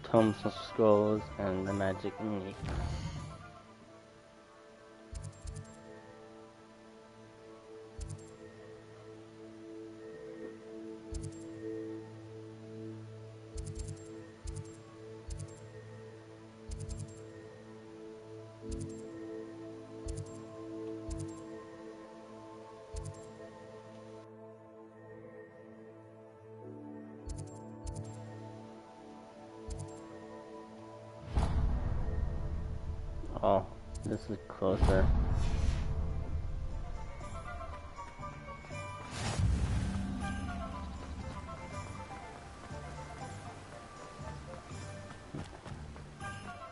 Tomes of Scrolls and the Magic Neep. Oh, this is closer.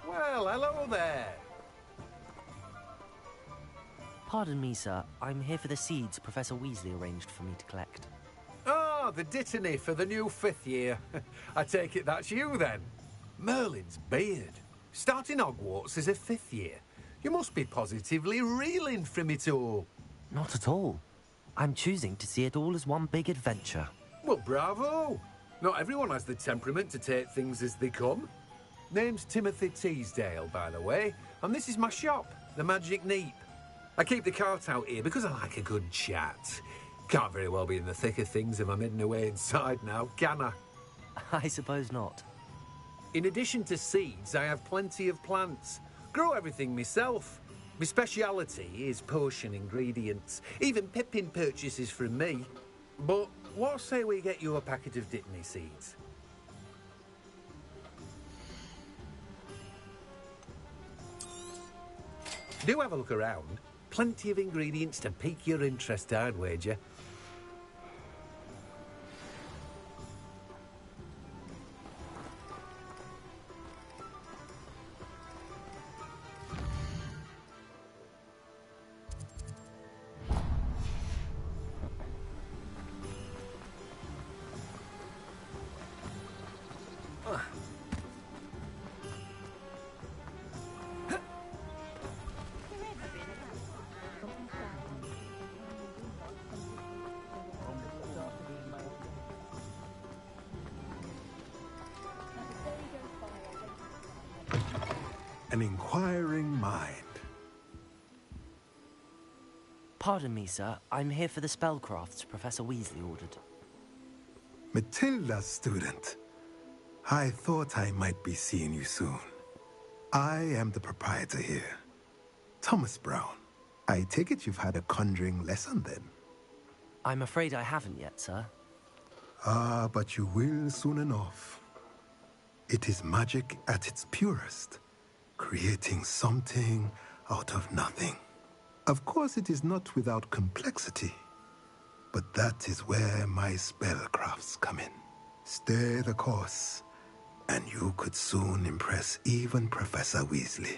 Well, hello there. Pardon me, sir. I'm here for the seeds Professor Weasley arranged for me to collect. Oh, the dittany for the new 5th year. I take it that's you, then. Merlin's beard. Starting Hogwarts as a 5th year. You must be positively reeling from it all. Not at all. I'm choosing to see it all as one big adventure. Well, bravo. Not everyone has the temperament to take things as they come. Name's Timothy Teasdale, by the way, and this is my shop, the Magic Neep. I keep the cart out here because I like a good chat. Can't very well be in the thick of things if I'm hidden away inside now, can I? I suppose not. In addition to seeds, I have plenty of plants. Grow everything myself. My speciality is potion ingredients. Even Pippin purchases from me. But what say we get you a packet of dittany seeds? Do have a look around. Plenty of ingredients to pique your interest, I'd wager. An inquiring mind. Pardon me, sir. I'm here for the spellcrafts Professor Weasley ordered. Matilda's student. I thought I might be seeing you soon. I am the proprietor here, Thomas Brown. I take it you've had a conjuring lesson then? I'm afraid I haven't yet, sir. Ah, but you will soon enough. It is magic at its purest, creating something out of nothing. Of course, it is not without complexity, but that is where my spellcrafts come in. Stay the course, and you could soon impress even Professor Weasley.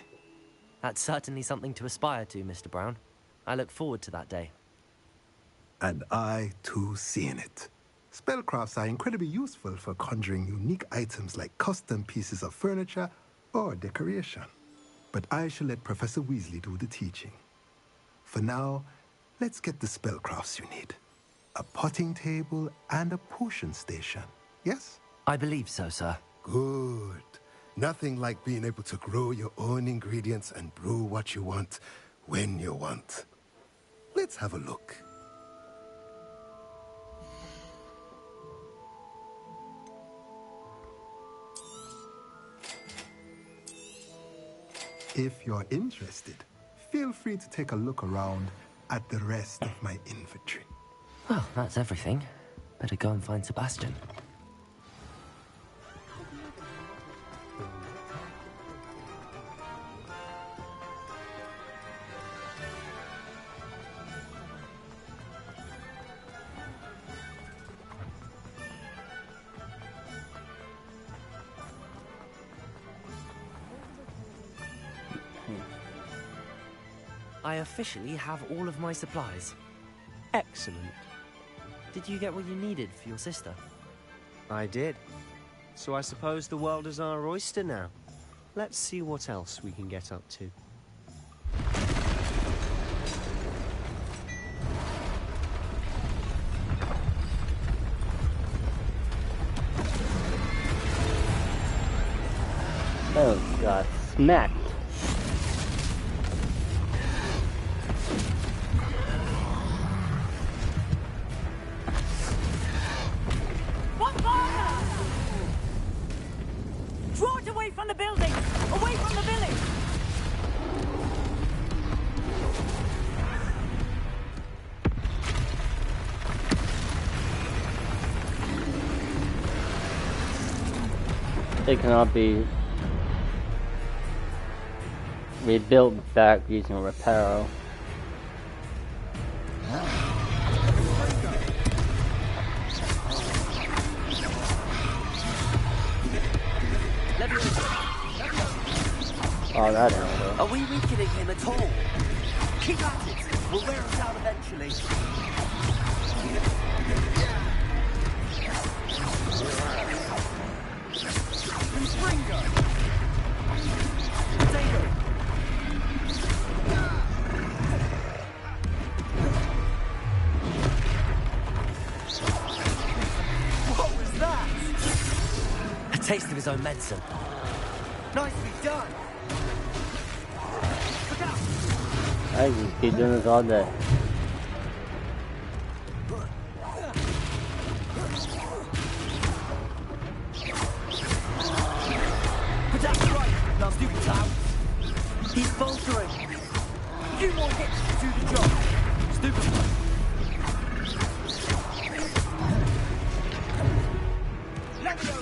That's certainly something to aspire to, Mr. Brown. I look forward to that day. And I, too, see in it. Spellcrafts are incredibly useful for conjuring unique items like custom pieces of furniture or decoration. But I shall let Professor Weasley do the teaching. For now, let's get the spellcrafts you need. A potting table and a potion station, yes? I believe so, sir. Good. Nothing like being able to grow your own ingredients and brew what you want when you want. Let's have a look. If you're interested, feel free to take a look around at the rest of my inventory. Well, that's everything. Better go and find Sebastian. I officially have all of my supplies. Excellent. Did you get what you needed for your sister? I did. So I suppose the world is our oyster now. Let's see what else we can get up to. Oh god, smacked. Draw it away from the building! Away from the village! It cannot be rebuilt back using Reparo. Oh, that ain't Are we weakening him at all? Keep at it. We'll wear him down eventually. What was that? A taste of his own medicine. Nicely done. I can keep doing this all day. But that's right, now stupid town. He's faltering. A few more hits to do the job. Stupid. Let go.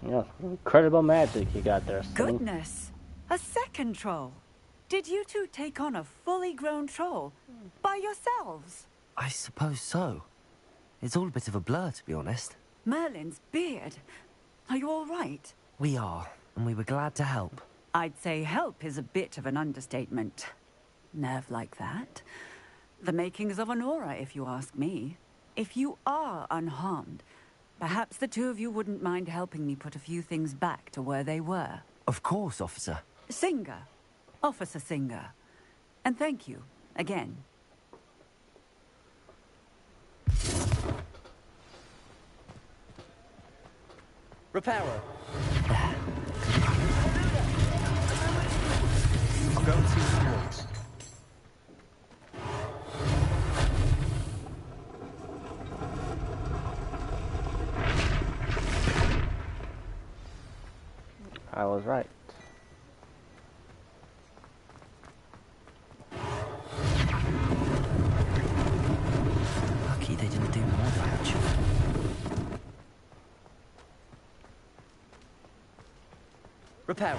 Yeah, incredible magic you got there, son. Goodness, a second troll. Did you two take on a fully grown troll by yourselves? I suppose so. It's all a bit of a blur, to be honest. Merlin's beard. Are you all right? We are, and we were glad to help. I'd say help is a bit of an understatement. Nerve like that. The makings of an aura, if you ask me. If you are unharmed, perhaps the two of you wouldn't mind helping me put a few things back to where they were. Of course, officer. Singer. Officer Singer. And thank you, again. Reparo. I'll go and see what he wants. I was right. Lucky they didn't do more damage. Reparo.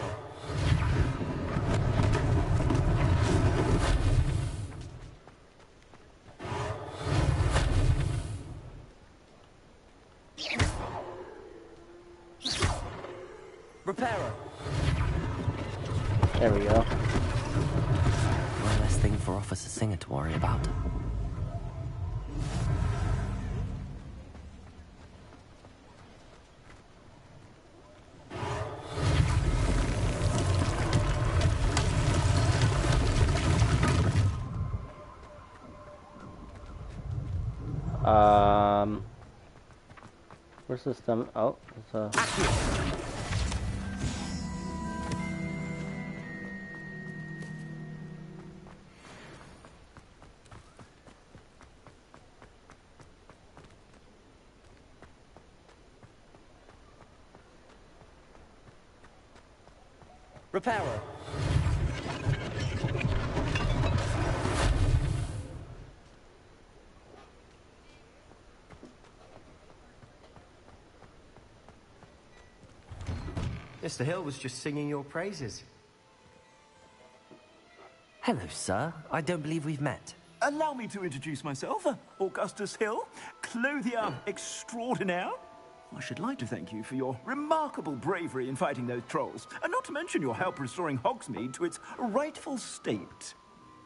Reparo. There we go. One less thing for Officer Singer to worry about. Where's the stem? Oh, it's a... Reparo. Mr. Hill was just singing your praises. Hello, sir. I don't believe we've met. Allow me to introduce myself, Augustus Hill, clothier extraordinaire. I should like to thank you for your remarkable bravery in fighting those trolls, and not to mention your help restoring Hogsmeade to its rightful state.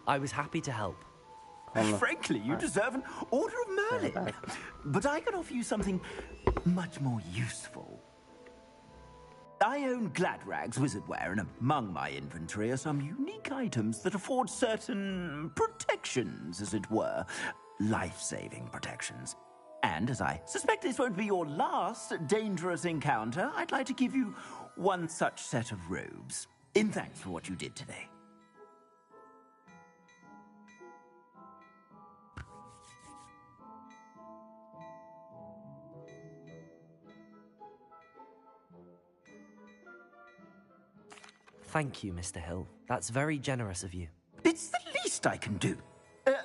I was happy to help. Frankly, you deserve an Order of Merlin. But I can offer you something much more useful. I own Gladrag's wizardware, and among my inventory are some unique items that afford certain protections, as it were. Life-saving protections. And as I suspect this won't be your last dangerous encounter, I'd like to give you one such set of robes, in thanks for what you did today. Thank you, Mr. Hill. That's very generous of you. It's the least I can do.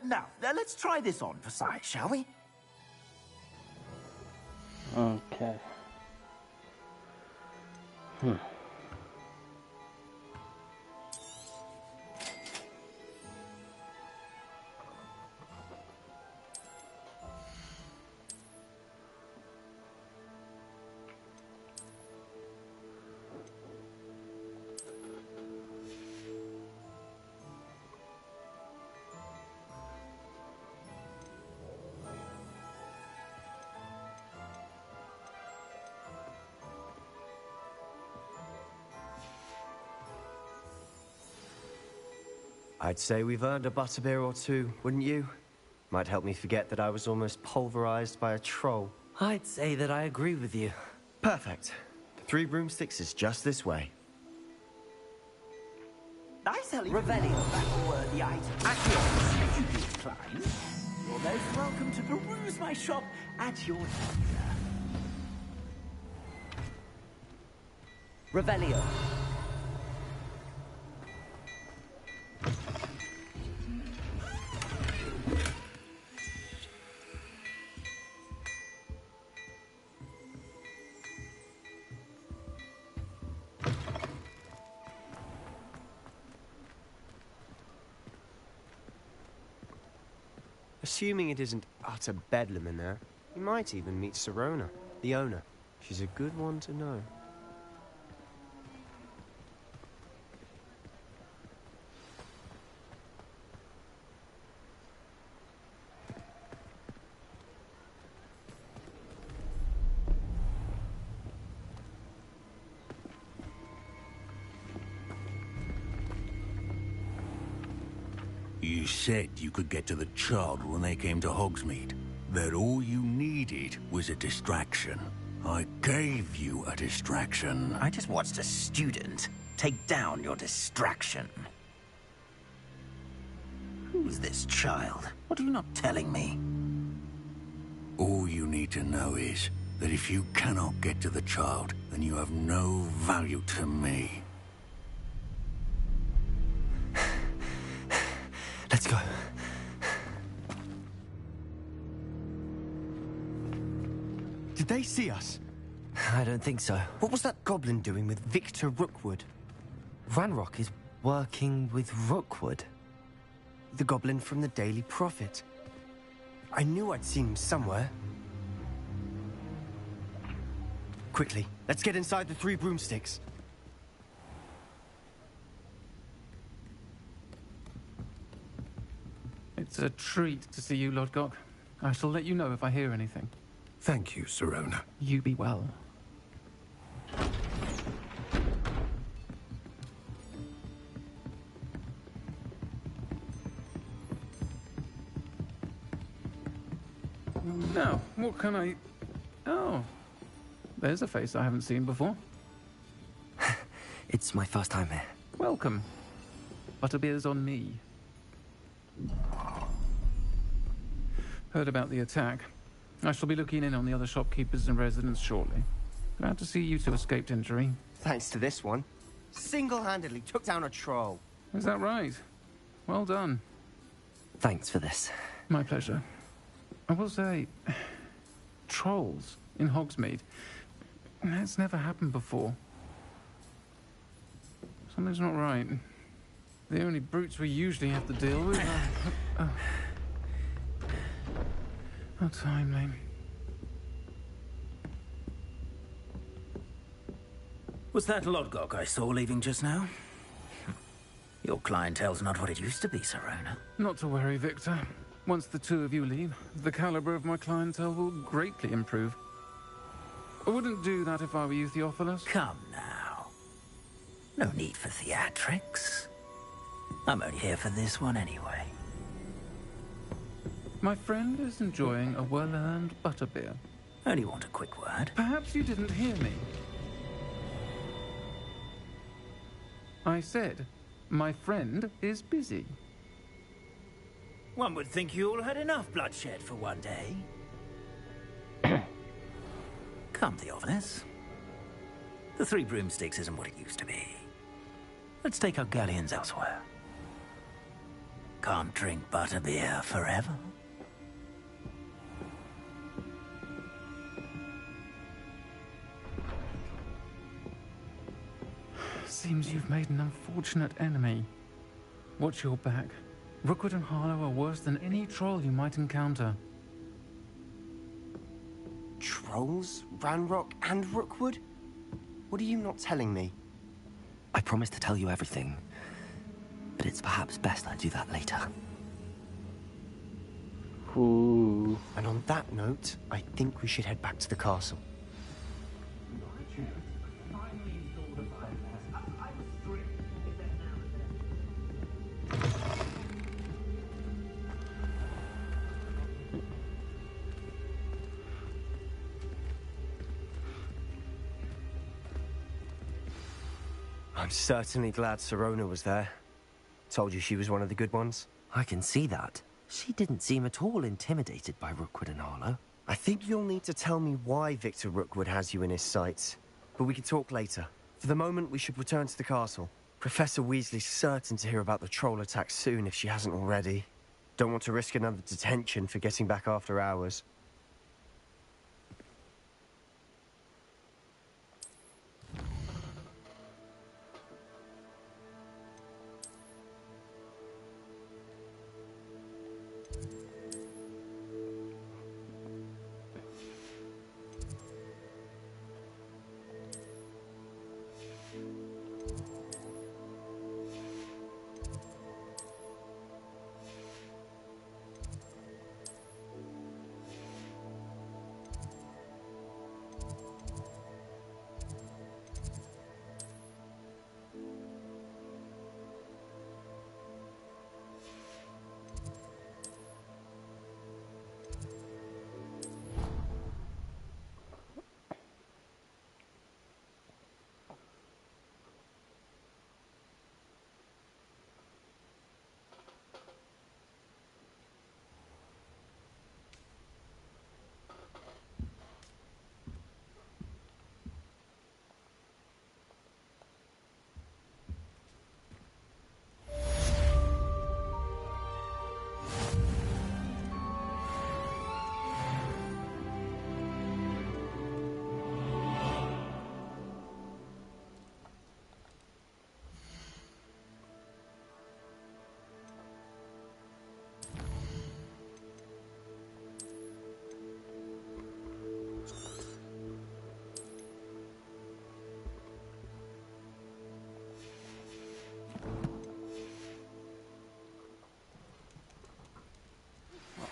Now, let's try this on for size, shall we? Okay. I'd say we've earned a butterbeer or two, wouldn't you? Might help me forget that I was almost pulverized by a troll. I'd say that I agree with you. Perfect. The 3 broomsticks is just this way. I sell Revelio battle-worthy items at your should you decline. You're most welcome to peruse my shop at your leisure. Revelio. Assuming it isn't utter bedlam in there, you might even meet Sirona, the owner. She's a good one to know. You said you could get to the child when they came to Hogsmeade. That all you needed was a distraction. I gave you a distraction. I just watched a student take down your distraction. Who's this child? What are you not telling me? All you need to know is that if you cannot get to the child, then you have no value to me. Let's go. Did they see us? I don't think so. What was that goblin doing with Victor Rookwood? Ranrock is working with Rookwood. The goblin from the Daily Prophet. I knew I'd seen him somewhere. Quickly, let's get inside the 3 broomsticks. It's a treat to see you, Lodgok. I shall let you know if I hear anything. Thank you, Sirona. You be well. Now, what can I... Oh, there's a face I haven't seen before. It's my first time here. Welcome. Butterbeer's on me. Heard about the attack. I shall be looking in on the other shopkeepers and residents shortly. Glad to see you two escaped injury. Thanks to this one. Single-handedly took down a troll. Is that right? Well done. Thanks for this. My pleasure. I will say, trolls in Hogsmeade. That's never happened before. Something's not right. The only brutes we usually have to deal with are... How timely. Was that Lodgok I saw leaving just now? Your clientele's not what it used to be, Sirona. Not to worry, Victor. Once the two of you leave, the caliber of my clientele will greatly improve. I wouldn't do that if I were you, Theophilus. Come now. No need for theatrics. I'm only here for this one anyway. My friend is enjoying a well-earned butterbeer. Only want a quick word. Perhaps you didn't hear me. I said, my friend is busy. One would think you all had enough bloodshed for one day. Come, Theophilus. The Three Broomsticks isn't what it used to be. Let's take our galleons elsewhere. Can't drink butterbeer forever. Seems you've made an unfortunate enemy. Watch your back. Rookwood and Harlow are worse than any troll you might encounter. Trolls? Ranrock and Rookwood? What are you not telling me? I promised to tell you everything, but it's perhaps best I do that later. Ooh. And on that note, I think we should head back to the castle. I'm certainly glad Sirona was there. Told you she was one of the good ones. I can see that. She didn't seem at all intimidated by Rookwood and Harlow. I think you'll need to tell me why Victor Rookwood has you in his sights. But we can talk later. For the moment, we should return to the castle. Professor Weasley's certain to hear about the troll attack soon if she hasn't already. Don't want to risk another detention for getting back after hours.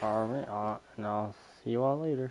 Alright, and I'll see you all later.